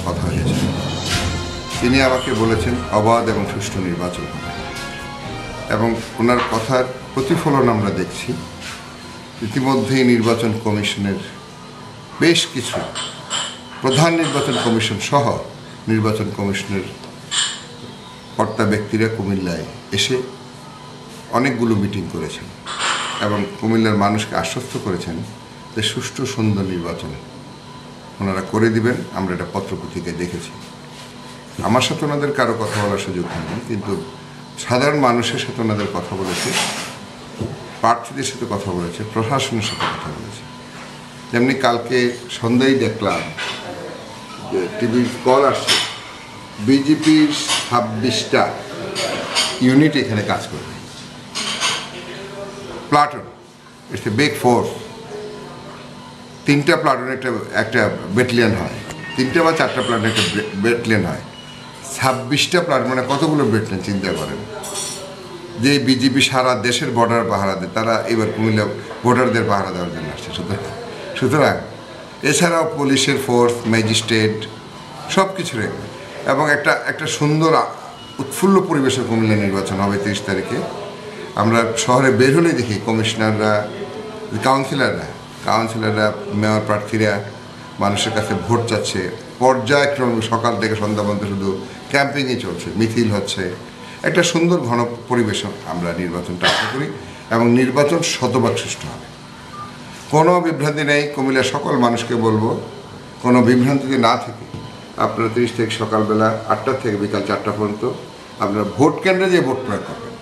কথা হয়েছে। তিনি আমাকে বলেছেন অবাধ এবং সুষ্ঠু নির্বাচন হবে, এবং ওনার কথার প্রতিফলন আমরা দেখছি। ইতিমধ্যেই নির্বাচন কমিশনের বেশ কিছু প্রধান নির্বাচন কমিশন সহ নির্বাচন কমিশনের কর্তা ব্যক্তিরা কুমিল্লায় এসে অনেকগুলো মিটিং করেছেন এবং কুমিল্লার মানুষকে আশ্বস্ত করেছেন যে সুষ্ঠু সুন্দর নির্বাচন ওনারা করে দিবেন। আমরা এটা পত্রপত্রিকায় দেখেছি। আমার সাথে ওনাদের কারো কথা বলার সুযোগ হয়নি, কিন্তু সাধারণ মানুষের সাথে ওনাদের কথা বলেছে, প্রার্থীদের সাথে কথা বলেছে, প্রশাসনের সাথে কথা বলেছে। যেমনি কালকে সন্ধ্যায় দেখলাম যে টিভির কল আসছে, বিজেপির 26টা ইউনিট এখানে কাজ করবে, platoon, it's a big force. 3টা প্লাটুন একটা ব্যাটালিয়ন হয়, 3টা বা 4টা প্লাটুন একটা ব্যাটালিয়ন হয়। 26টা প্লাটুন মানে কতগুলো ব্যাটালিয়ন চিন্তা করেন। যে বিজেপি সারা দেশের বর্ডার পাহারা দেয়, তারা এবার কুমিল্লা ভোটারদের পাহারা দেওয়ার জন্য আসছে। সুতরাং এছাড়াও পুলিশের ফোর্স, ম্যাজিস্ট্রেট সব কিছু রেখে এবং একটা সুন্দর উৎফুল্ল পরিবেশে কুমিল্লা নির্বাচন হবে 30 তারিখে। আমরা শহরে বের হলেই দেখি কমিশনাররা, কাউন্সিলররা, মেয়র প্রার্থীরা মানুষের কাছে ভোট চাচ্ছে। পর্যায়ক্রমে সকাল থেকে সন্ধ্যা পর্যন্ত শুধু ক্যাম্পিংই চলছে, মিছিল হচ্ছে। একটা সুন্দর ঘন পরিবেশ আমরা নির্বাচনটা আশা করি, এবং নির্বাচন শতভাগ সুষ্ঠু হবে। কোনো বিভ্রান্তি নেই। কুমিল্লার সকল মানুষকে বলবো, কোনো বিভ্রান্তিতে না থেকে আপনারা 30 তারিখ সকালবেলা 8টা থেকে বিকাল 4টা পর্যন্ত আপনারা ভোট কেন্দ্রে যে ভোট প্রয়োগ করবেন।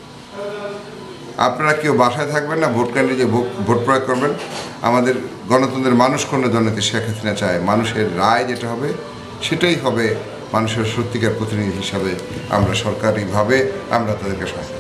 আপনারা কেউ বাসায় থাকবেন না, ভোট কেন্দ্রে যে ভোট প্রয়োগ করবেন। আমাদের গণতন্ত্রের মানুষ কোন জননেত্রী শেখ হাসিনা চায়, মানুষের রায় যেটা হবে সেটাই হবে। মানুষের সত্যিকার প্রতিনিধি হিসাবে আমরা সরকারিভাবে আমরা তাদেরকে সহায়তা